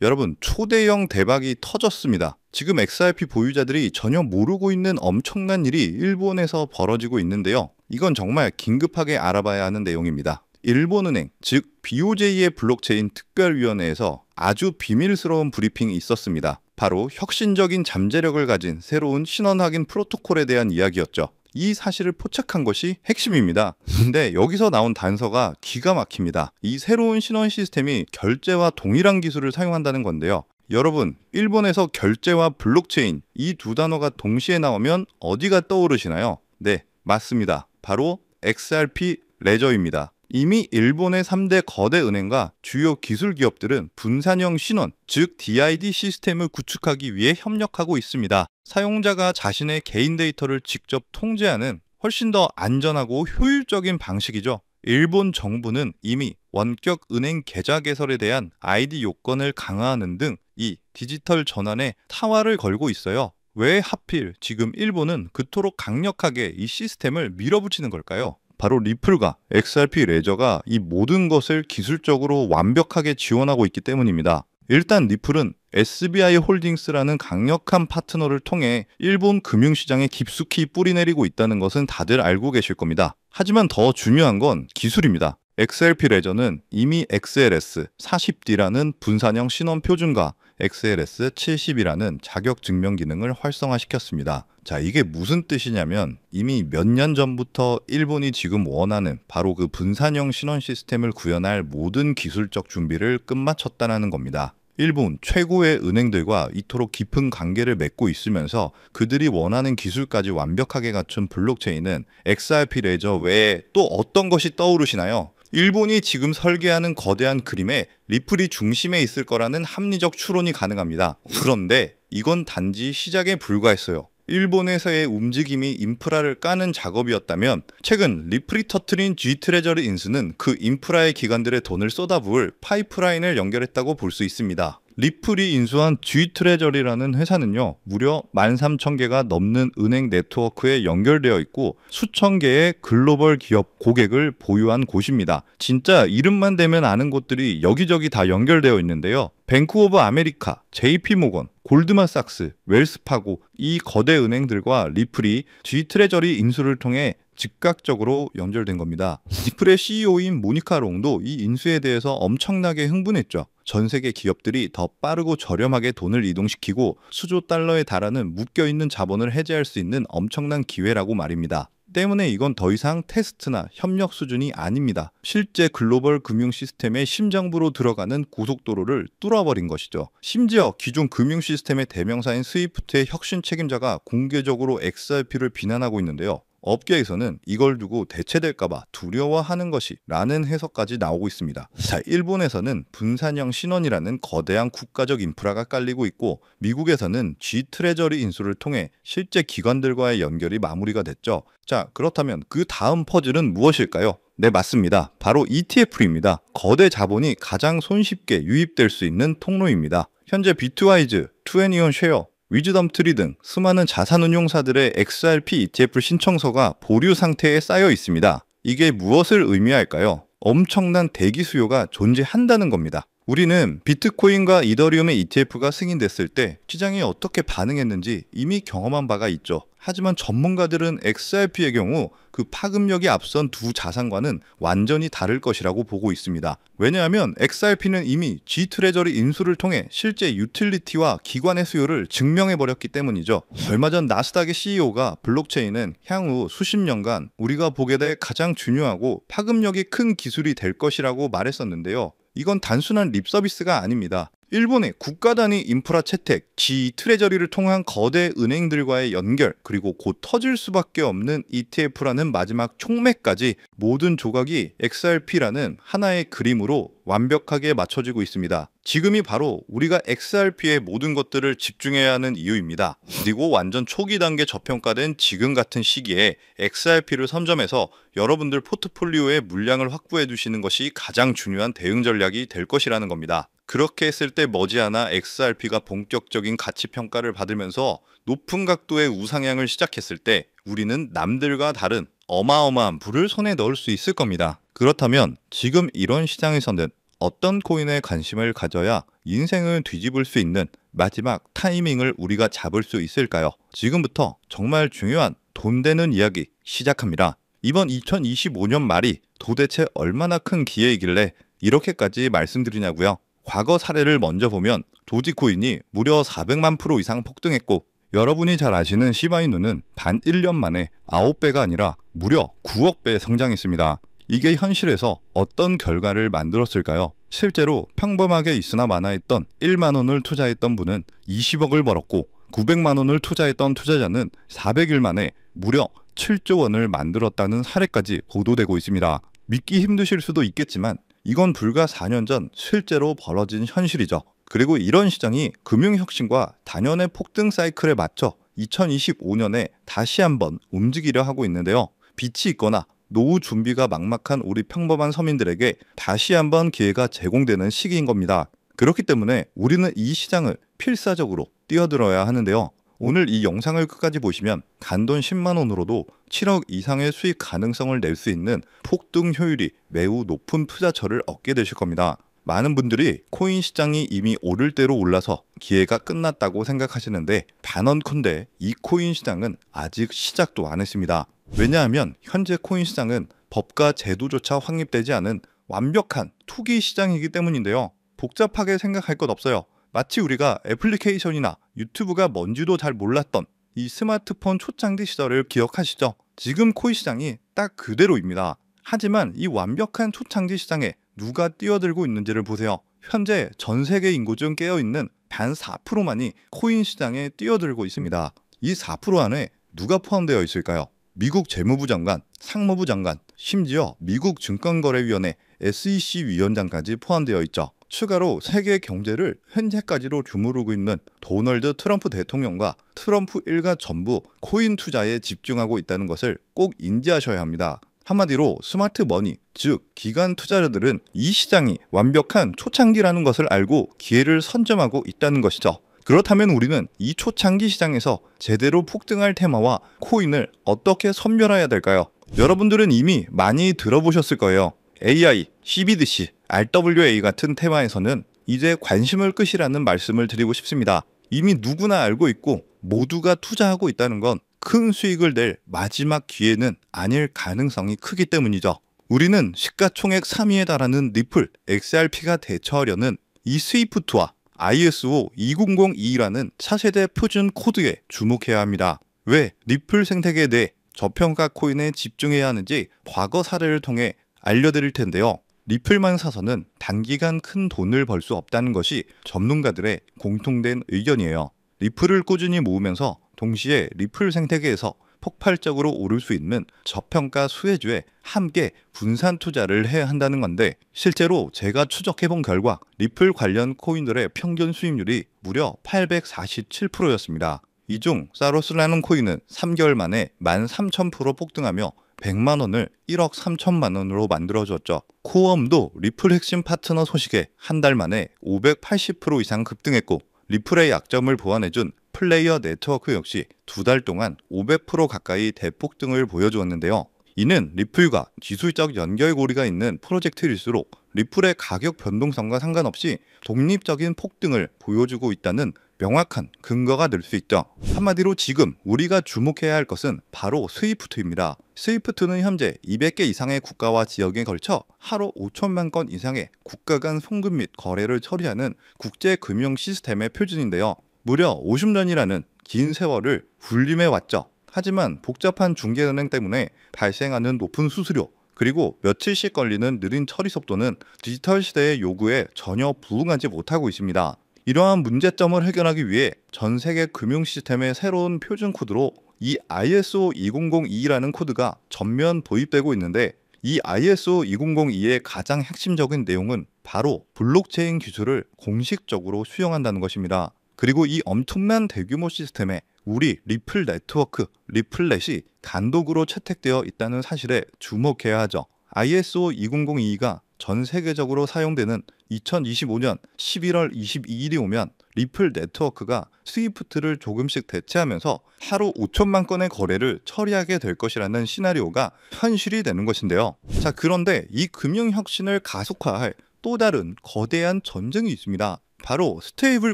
여러분, 초대형 대박이 터졌습니다. 지금 XRP 보유자들이 전혀 모르고 있는 엄청난 일이 일본에서 벌어지고 있는데요. 이건 정말 긴급하게 알아봐야 하는 내용입니다. 일본은행, 즉 BOJ의 블록체인 특별위원회에서 아주 비밀스러운 브리핑이 있었습니다. 바로 혁신적인 잠재력을 가진 새로운 신원 확인 프로토콜에 대한 이야기였죠. 이 사실을 포착한 것이 핵심입니다. 근데 여기서 나온 단서가 기가 막힙니다. 이 새로운 신원 시스템이 결제와 동일한 기술을 사용한다는 건데요. 여러분, 일본에서 결제와 블록체인 이 두 단어가 동시에 나오면 어디가 떠오르시나요? 네, 맞습니다. 바로 XRP 레저입니다. 이미 일본의 3대 거대 은행과 주요 기술 기업들은 분산형 신원, 즉 DID 시스템을 구축하기 위해 협력하고 있습니다. 사용자가 자신의 개인 데이터를 직접 통제하는 훨씬 더 안전하고 효율적인 방식이죠. 일본 정부는 이미 원격 은행 계좌 개설에 대한 아이디 요건을 강화하는 등 이 디지털 전환에 타화를 걸고 있어요. 왜 하필 지금 일본은 그토록 강력하게 이 시스템을 밀어붙이는 걸까요? 바로 리플과 XRP 레저가 이 모든 것을 기술적으로 완벽하게 지원하고 있기 때문입니다. 일단 리플은 SBI 홀딩스라는 강력한 파트너를 통해 일본 금융시장에 깊숙이 뿌리내리고 있다는 것은 다들 알고 계실 겁니다. 하지만 더 중요한 건 기술입니다. XRP 레저는 이미 XLS 40D라는 분산형 신원 표준과 XLS 70이라는 자격 증명 기능을 활성화시켰습니다. 자, 이게 무슨 뜻이냐면 이미 몇 년 전부터 일본이 지금 원하는 바로 그 분산형 신원 시스템을 구현할 모든 기술적 준비를 끝마쳤다는 겁니다. 일본 최고의 은행들과 이토록 깊은 관계를 맺고 있으면서 그들이 원하는 기술까지 완벽하게 갖춘 블록체인은 XRP 레저 외에 또 어떤 것이 떠오르시나요? 일본이 지금 설계하는 거대한 그림에 리플이 중심에 있을 거라는 합리적 추론이 가능합니다. 그런데 이건 단지 시작에 불과했어요. 일본에서의 움직임이 인프라를 까는 작업이었다면 최근 리플이 터트린 G트레저리 인수는 그 인프라의 기관들의 돈을 쏟아부을 파이프라인을 연결했다고 볼 수 있습니다. 리플이 인수한 G트레저리라는 회사는요, 무려 13,000개가 넘는 은행 네트워크에 연결되어 있고 수천 개의 글로벌 기업 고객을 보유한 곳입니다. 진짜 이름만 대면 아는 곳들이 여기저기 다 연결되어 있는데요. 뱅크 오브 아메리카, JP모건, 골드만삭스, 웰스파고 이 거대 은행들과 리플이 G트레저리 인수를 통해 즉각적으로 연결된 겁니다. 리플의 CEO인 모니카 롱도 이 인수에 대해서 엄청나게 흥분했죠. 전 세계 기업들이 더 빠르고 저렴하게 돈을 이동시키고 수조 달러에 달하는 묶여있는 자본을 해제할 수 있는 엄청난 기회라고 말입니다. 때문에 이건 더 이상 테스트나 협력 수준이 아닙니다. 실제 글로벌 금융 시스템의 심장부로 들어가는 고속도로를 뚫어버린 것이죠. 심지어 기존 금융 시스템의 대명사인 스위프트의 혁신 책임자가 공개적으로 XRP를 비난하고 있는데요. 업계에서는 이걸 두고 대체될까봐 두려워하는 것이라는 해석까지 나오고 있습니다. 자, 일본에서는 분산형 신원이라는 거대한 국가적 인프라가 깔리고 있고 미국에서는 G트레저리 인수를 통해 실제 기관들과의 연결이 마무리가 됐죠. 자, 그렇다면 그 다음 퍼즐은 무엇일까요? 네, 맞습니다. 바로 ETF입니다. 거대 자본이 가장 손쉽게 유입될 수 있는 통로입니다. 현재 비트와이즈, 투애니온 쉐어, 위즈덤트리 등 수많은 자산운용사들의 XRP ETF 신청서가 보류 상태에 쌓여 있습니다. 이게 무엇을 의미할까요? 엄청난 대기 수요가 존재한다는 겁니다. 우리는 비트코인과 이더리움의 ETF가 승인됐을 때 시장이 어떻게 반응했는지 이미 경험한 바가 있죠. 하지만 전문가들은 XRP의 경우 그 파급력이 앞선 두 자산과는 완전히 다를 것이라고 보고 있습니다. 왜냐하면 XRP는 이미 G트레저리 인수를 통해 실제 유틸리티와 기관의 수요를 증명해버렸기 때문이죠. 얼마 전 나스닥의 CEO가 블록체인은 향후 수십 년간 우리가 보게 될 가장 중요하고 파급력이 큰 기술이 될 것이라고 말했었는데요. 이건 단순한 립서비스가 아닙니다. 일본의 국가 단위 인프라 채택, G트레저리를 통한 거대 은행들과의 연결, 그리고 곧 터질 수밖에 없는 ETF라는 마지막 촉매까지 모든 조각이 XRP라는 하나의 그림으로 완벽하게 맞춰지고 있습니다. 지금이 바로 우리가 XRP의 모든 것들을 집중해야 하는 이유입니다. 그리고 완전 초기 단계 저평가된 지금 같은 시기에 XRP를 선점해서 여러분들 포트폴리오의 물량을 확보해 두시는 것이 가장 중요한 대응 전략이 될 것이라는 겁니다. 그렇게 했을 때 머지않아 XRP가 본격적인 가치 평가를 받으면서 높은 각도의 우상향을 시작했을 때 우리는 남들과 다른 어마어마한 부를 손에 넣을 수 있을 겁니다. 그렇다면 지금 이런 시장에서는 어떤 코인에 관심을 가져야 인생을 뒤집을 수 있는 마지막 타이밍을 우리가 잡을 수 있을까요? 지금부터 정말 중요한 돈 되는 이야기 시작합니다. 이번 2025년 말이 도대체 얼마나 큰 기회이길래 이렇게까지 말씀드리냐고요? 과거 사례를 먼저 보면 도지코인이 무려 400만 프로 이상 폭등했고, 여러분이 잘 아시는 시바이누는 단 1년 만에 9배가 아니라 무려 9억 배 성장했습니다. 이게 현실에서 어떤 결과를 만들었을까요? 실제로 평범하게 있으나 마나했던 1만 원을 투자했던 분은 20억을 벌었고, 900만 원을 투자했던 투자자는 400일 만에 무려 7조 원을 만들었다는 사례까지 보도되고 있습니다. 믿기 힘드실 수도 있겠지만 이건 불과 4년 전 실제로 벌어진 현실이죠. 그리고 이런 시장이 금융혁신과 단연의 폭등 사이클에 맞춰 2025년에 다시 한번 움직이려 하고 있는데요. 빛이 있거나 노후 준비가 막막한 우리 평범한 서민들에게 다시 한번 기회가 제공되는 시기인 겁니다. 그렇기 때문에 우리는 이 시장을 필사적으로 뛰어들어야 하는데요. 오늘 이 영상을 끝까지 보시면 단돈 10만 원으로도 7억 이상의 수익 가능성을 낼 수 있는 폭등 효율이 매우 높은 투자처를 얻게 되실 겁니다. 많은 분들이 코인 시장이 이미 오를 대로 올라서 기회가 끝났다고 생각하시는데, 단언컨대 이 코인 시장은 아직 시작도 안 했습니다. 왜냐하면 현재 코인 시장은 법과 제도조차 확립되지 않은 완벽한 투기 시장이기 때문인데요. 복잡하게 생각할 것 없어요. 마치 우리가 애플리케이션이나 유튜브가 뭔지도 잘 몰랐던 이 스마트폰 초창기 시절을 기억하시죠? 지금 코인 시장이 딱 그대로입니다. 하지만 이 완벽한 초창기 시장에 누가 뛰어들고 있는지를 보세요. 현재 전 세계 인구 중 깨어있는 단 4%만이 코인 시장에 뛰어들고 있습니다. 이 4% 안에 누가 포함되어 있을까요? 미국 재무부 장관, 상무부 장관, 심지어 미국 증권거래위원회 SEC 위원장까지 포함되어 있죠. 추가로 세계 경제를 현재까지로 주무르고 있는 도널드 트럼프 대통령과 트럼프 일가 전부 코인 투자에 집중하고 있다는 것을 꼭 인지하셔야 합니다. 한마디로 스마트 머니, 즉 기관 투자자들은 이 시장이 완벽한 초창기라는 것을 알고 기회를 선점하고 있다는 것이죠. 그렇다면 우리는 이 초창기 시장에서 제대로 폭등할 테마와 코인을 어떻게 선별해야 될까요? 여러분들은 이미 많이 들어보셨을 거예요. AI, CBDC, RWA 같은 테마에서는 이제 관심을 끄시라는 말씀을 드리고 싶습니다. 이미 누구나 알고 있고 모두가 투자하고 있다는 건 큰 수익을 낼 마지막 기회는 아닐 가능성이 크기 때문이죠. 우리는 시가총액 3위에 달하는 리플, XRP가 대처하려는 이 스위프트와 ISO 20022라는 차세대 표준 코드에 주목해야 합니다. 왜 리플 생태계에 대해 저평가 코인에 집중해야 하는지 과거 사례를 통해 알려드릴 텐데요. 리플만 사서는 단기간 큰 돈을 벌 수 없다는 것이 전문가들의 공통된 의견이에요. 리플을 꾸준히 모으면서 동시에 리플 생태계에서 폭발적으로 오를 수 있는 저평가 수혜주에 함께 분산 투자를 해야 한다는 건데, 실제로 제가 추적해본 결과 리플 관련 코인들의 평균 수익률이 무려 847%였습니다. 이 중 사로스라는 코인은 3개월 만에 13,000% 폭등하며 100만 원을 1억 3천만 원으로 만들어줬죠. 코엄도 리플 핵심 파트너 소식에 한 달 만에 580% 이상 급등했고, 리플의 약점을 보완해준 플레이어 네트워크 역시 2달 동안 500% 가까이 대폭등을 보여주었는데요. 이는 리플과 기술적 연결고리가 있는 프로젝트일수록 리플의 가격 변동성과 상관없이 독립적인 폭등을 보여주고 있다는 명확한 근거가 될 수 있죠. 한마디로 지금 우리가 주목해야 할 것은 바로 스위프트입니다. 스위프트는 현재 200개 이상의 국가와 지역에 걸쳐 하루 5천만 건 이상의 국가 간 송금 및 거래를 처리하는 국제 금융 시스템의 표준인데요. 무려 50년이라는 긴 세월을 군림해 왔죠. 하지만 복잡한 중개은행 때문에 발생하는 높은 수수료, 그리고 며칠씩 걸리는 느린 처리 속도는 디지털 시대의 요구에 전혀 부응하지 못하고 있습니다. 이러한 문제점을 해결하기 위해 전 세계 금융 시스템의 새로운 표준 코드로 이 ISO 2002라는 코드가 전면 도입되고 있는데, 이 ISO 2002의 가장 핵심적인 내용은 바로 블록체인 기술을 공식적으로 수용한다는 것입니다. 그리고 이 엄청난 대규모 시스템에 우리 리플 네트워크, 리플렛이 단독으로 채택되어 있다는 사실에 주목해야 하죠. ISO 2002가 전 세계적으로 사용되는 2025년 11월 22일이 오면 리플 네트워크가 스위프트를 조금씩 대체하면서 하루 5천만 건의 거래를 처리하게 될 것이라는 시나리오가 현실이 되는 것인데요. 자, 그런데 이 금융혁신을 가속화할 또 다른 거대한 전쟁이 있습니다. 바로 스테이블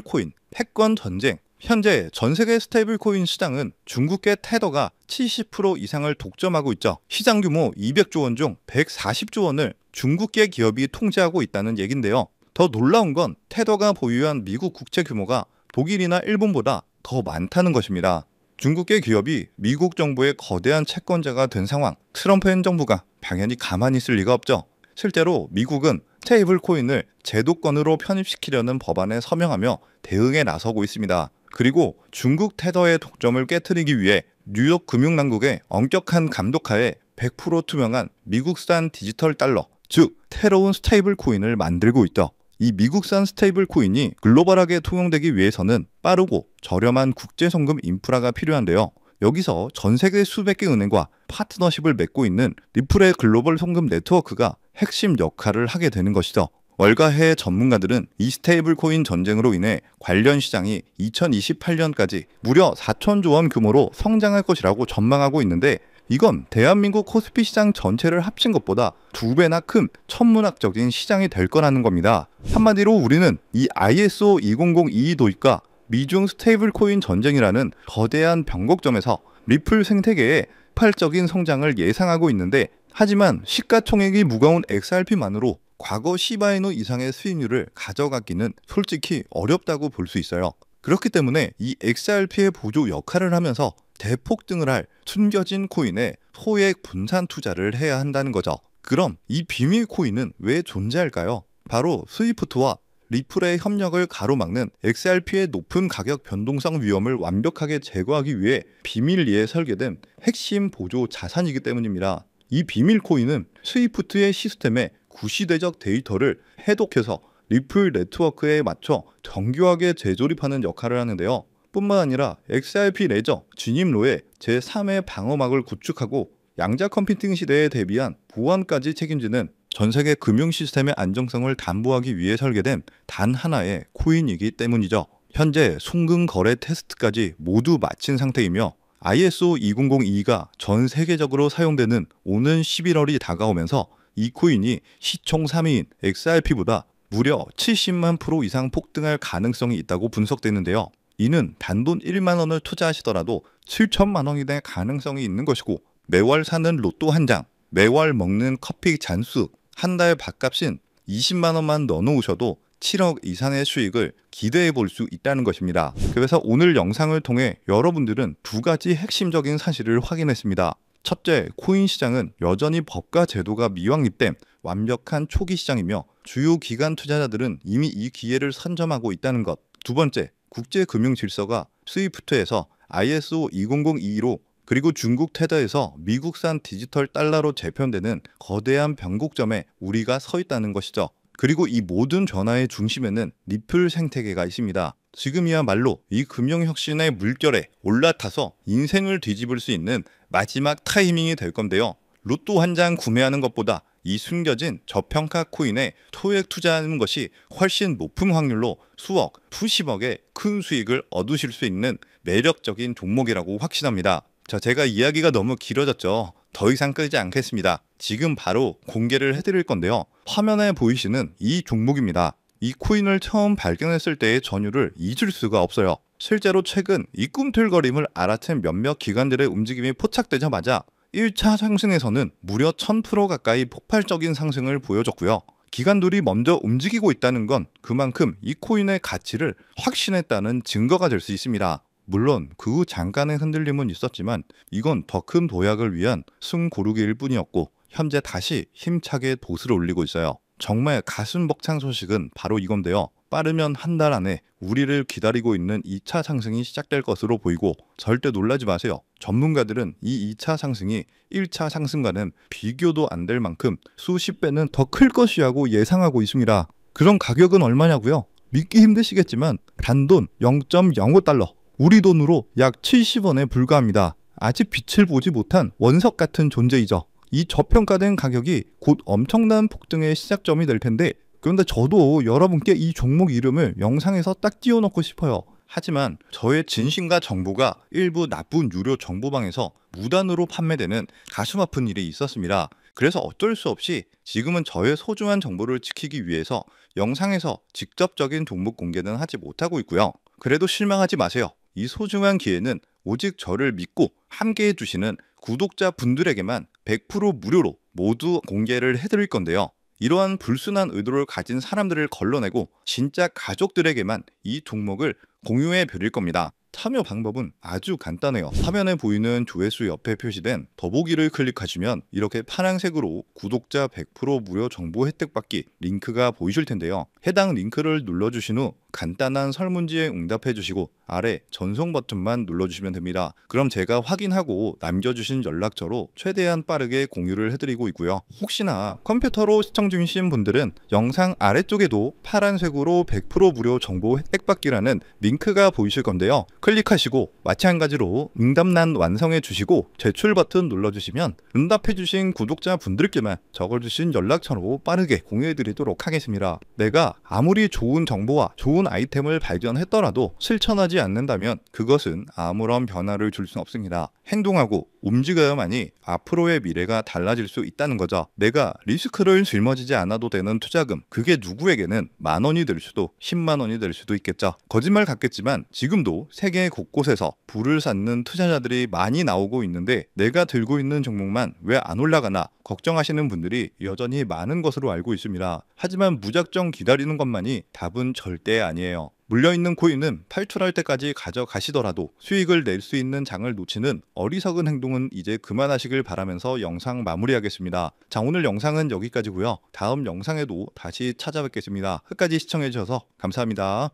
코인, 패권 전쟁. 현재 전 세계 스테이블 코인 시장은 중국계 테더가 70% 이상을 독점하고 있죠. 시장 규모 200조 원 중 140조 원을 중국계 기업이 통제하고 있다는 얘긴데요. 더 놀라운 건 테더가 보유한 미국 국채 규모가 독일이나 일본보다 더 많다는 것입니다. 중국계 기업이 미국 정부의 거대한 채권자가 된 상황, 트럼프 행정부가 당연히 가만히 있을 리가 없죠. 실제로 미국은 스테이블 코인을 제도권으로 편입시키려는 법안에 서명하며 대응에 나서고 있습니다. 그리고 중국 테더의 독점을 깨트리기 위해 뉴욕 금융당국의 엄격한 감독하에 100% 투명한 미국산 디지털 달러, 즉 새로운 스테이블 코인을 만들고 있죠. 이 미국산 스테이블 코인이 글로벌하게 통용되기 위해서는 빠르고 저렴한 국제송금 인프라가 필요한데요. 여기서 전 세계 수백 개 은행과 파트너십을 맺고 있는 리플의 글로벌 송금 네트워크가 핵심 역할을 하게 되는 것이죠. 월가 해외 전문가들은 이 스테이블 코인 전쟁으로 인해 관련 시장이 2028년까지 무려 4천조 원 규모로 성장할 것이라고 전망하고 있는데, 이건 대한민국 코스피 시장 전체를 합친 것보다 2배나 큰 천문학적인 시장이 될 거라는 겁니다. 한마디로 우리는 이 ISO 20022 도입과 미중 스테이블 코인 전쟁이라는 거대한 변곡점에서 리플 생태계의 폭발적인 성장을 예상하고 있는데, 하지만 시가총액이 무거운 XRP만으로 과거 시바이노 이상의 수익률을 가져가기는 솔직히 어렵다고 볼 수 있어요. 그렇기 때문에 이 XRP의 보조 역할을 하면서 대폭등을 할 숨겨진 코인에 소액 분산 투자를 해야 한다는 거죠. 그럼 이 비밀 코인은 왜 존재할까요? 바로 스위프트와 리플의 협력을 가로막는 XRP의 높은 가격 변동성 위험을 완벽하게 제거하기 위해 비밀리에 설계된 핵심 보조 자산이기 때문입니다. 이 비밀 코인은 스위프트의 시스템에 구시대적 데이터를 해독해서 리플 네트워크에 맞춰 정교하게 재조립하는 역할을 하는데요. 뿐만 아니라 XRP 레저 진입로에 제3의 방어막을 구축하고 양자 컴퓨팅 시대에 대비한 보안까지 책임지는 전세계 금융 시스템의 안정성을 담보하기 위해 설계된 단 하나의 코인이기 때문이죠. 현재 송금 거래 테스트까지 모두 마친 상태이며 ISO 2002가 전 세계적으로 사용되는 오는 11월이 다가오면서 이 코인이 시총 3위인 XRP보다 무려 70만 % 이상 폭등할 가능성이 있다고 분석되는데요. 이는 단돈 1만 원을 투자하시더라도 7천만 원이 될 가능성이 있는 것이고, 매월 사는 로또 한 장, 매월 먹는 커피 잔수, 한 달 밥값인 20만 원만 넣어놓으셔도 7억 이상의 수익을 기대해 볼 수 있다는 것입니다. 그래서 오늘 영상을 통해 여러분들은 두 가지 핵심적인 사실을 확인했습니다. 첫째, 코인 시장은 여전히 법과 제도가 미확립된 완벽한 초기 시장이며 주요 기관 투자자들은 이미 이 기회를 선점하고 있다는 것. 두 번째, 국제금융 질서가 스위프트에서 ISO 2002로 그리고 중국 테더에서 미국산 디지털 달러로 재편되는 거대한 변곡점에 우리가 서 있다는 것이죠. 그리고 이 모든 변화의 중심에는 리플 생태계가 있습니다. 지금이야말로 이 금융혁신의 물결에 올라타서 인생을 뒤집을 수 있는 마지막 타이밍이 될 건데요. 로또 한 장 구매하는 것보다 이 숨겨진 저평가 코인에 소액 투자하는 것이 훨씬 높은 확률로 수억, 수십억의 큰 수익을 얻으실 수 있는 매력적인 종목이라고 확신합니다. 제가 이야기가 너무 길어졌죠. 더 이상 끌지 않겠습니다. 지금 바로 공개를 해드릴 건데요. 화면에 보이시는 이 종목입니다. 이 코인을 처음 발견했을 때의 전율을 잊을 수가 없어요. 실제로 최근 이 꿈틀거림을 알아챈 몇몇 기관들의 움직임이 포착되자마자 1차 상승에서는 무려 1000% 가까이 폭발적인 상승을 보여줬고요. 기관들이 먼저 움직이고 있다는 건 그만큼 이 코인의 가치를 확신했다는 증거가 될 수 있습니다. 물론 그 후 잠깐의 흔들림은 있었지만 이건 더 큰 도약을 위한 숨고르기일 뿐이었고, 현재 다시 힘차게 보수를 올리고 있어요. 정말 가슴 벅찬 소식은 바로 이건데요. 빠르면 한 달 안에 우리를 기다리고 있는 2차 상승이 시작될 것으로 보이고, 절대 놀라지 마세요. 전문가들은 이 2차 상승이 1차 상승과는 비교도 안 될 만큼 수십 배는 더 클 것이라고 예상하고 있습니다. 그럼 가격은 얼마냐고요? 믿기 힘드시겠지만 단돈 0.05달러, 우리 돈으로 약 70원에 불과합니다. 아직 빛을 보지 못한 원석 같은 존재이죠. 이 저평가된 가격이 곧 엄청난 폭등의 시작점이 될 텐데, 그런데 저도 여러분께 이 종목 이름을 영상에서 딱 띄워놓고 싶어요. 하지만 저의 진심과 정보가 일부 나쁜 유료 정보방에서 무단으로 판매되는 가슴 아픈 일이 있었습니다. 그래서 어쩔 수 없이 지금은 저의 소중한 정보를 지키기 위해서 영상에서 직접적인 종목 공개는 하지 못하고 있고요. 그래도 실망하지 마세요. 이 소중한 기회는 오직 저를 믿고 함께 해주시는 구독자 분들에게만 100% 무료로 모두 공개를 해드릴 건데요. 이러한 불순한 의도를 가진 사람들을 걸러내고 진짜 가족들에게만 이 종목을 공유해 드릴 겁니다. 참여 방법은 아주 간단해요. 화면에 보이는 조회수 옆에 표시된 더보기를 클릭하시면 이렇게 파란색으로 구독자 100% 무료 정보 혜택 받기 링크가 보이실 텐데요. 해당 링크를 눌러주신 후 간단한 설문지에 응답해 주시고 아래 전송 버튼만 눌러주시면 됩니다. 그럼 제가 확인하고 남겨주신 연락처로 최대한 빠르게 공유를 해드리고 있고요. 혹시나 컴퓨터로 시청 중이신 분들은 영상 아래쪽에도 파란색으로 100% 무료 정보 혜택 받기라는 링크가 보이실 건데요. 클릭하시고 마찬가지로 응답란 완성해 주시고 제출 버튼 눌러주시면 응답해 주신 구독자 분들께만 적어주신 연락처로 빠르게 공유해 드리도록 하겠습니다. 내가 아무리 좋은 정보와 좋은 아이템을 발견했더라도 실천하지 않는다면 그것은 아무런 변화를 줄 수 없습니다. 행동하고 움직여야만이 앞으로의 미래가 달라질 수 있다는 거죠. 내가 리스크를 짊어지지 않아도 되는 투자금, 그게 누구에게는 10,000원이 될 수도 10만 원이 될 수도 있겠죠. 거짓말 같겠지만 지금도 세계 곳곳에서 부를 쌓는 투자자들이 많이 나오고 있는데 내가 들고 있는 종목만 왜 안 올라가나 걱정하시는 분들이 여전히 많은 것으로 알고 있습니다. 하지만 무작정 기다리는 것만이 답은 절대 아니에요. 물려있는 코인은 팔출할 때까지 가져가시더라도 수익을 낼 수 있는 장을 놓치는 어리석은 행동은 이제 그만하시길 바라면서 영상 마무리하겠습니다. 자, 오늘 영상은 여기까지고요. 다음 영상에도 다시 찾아뵙겠습니다. 끝까지 시청해주셔서 감사합니다.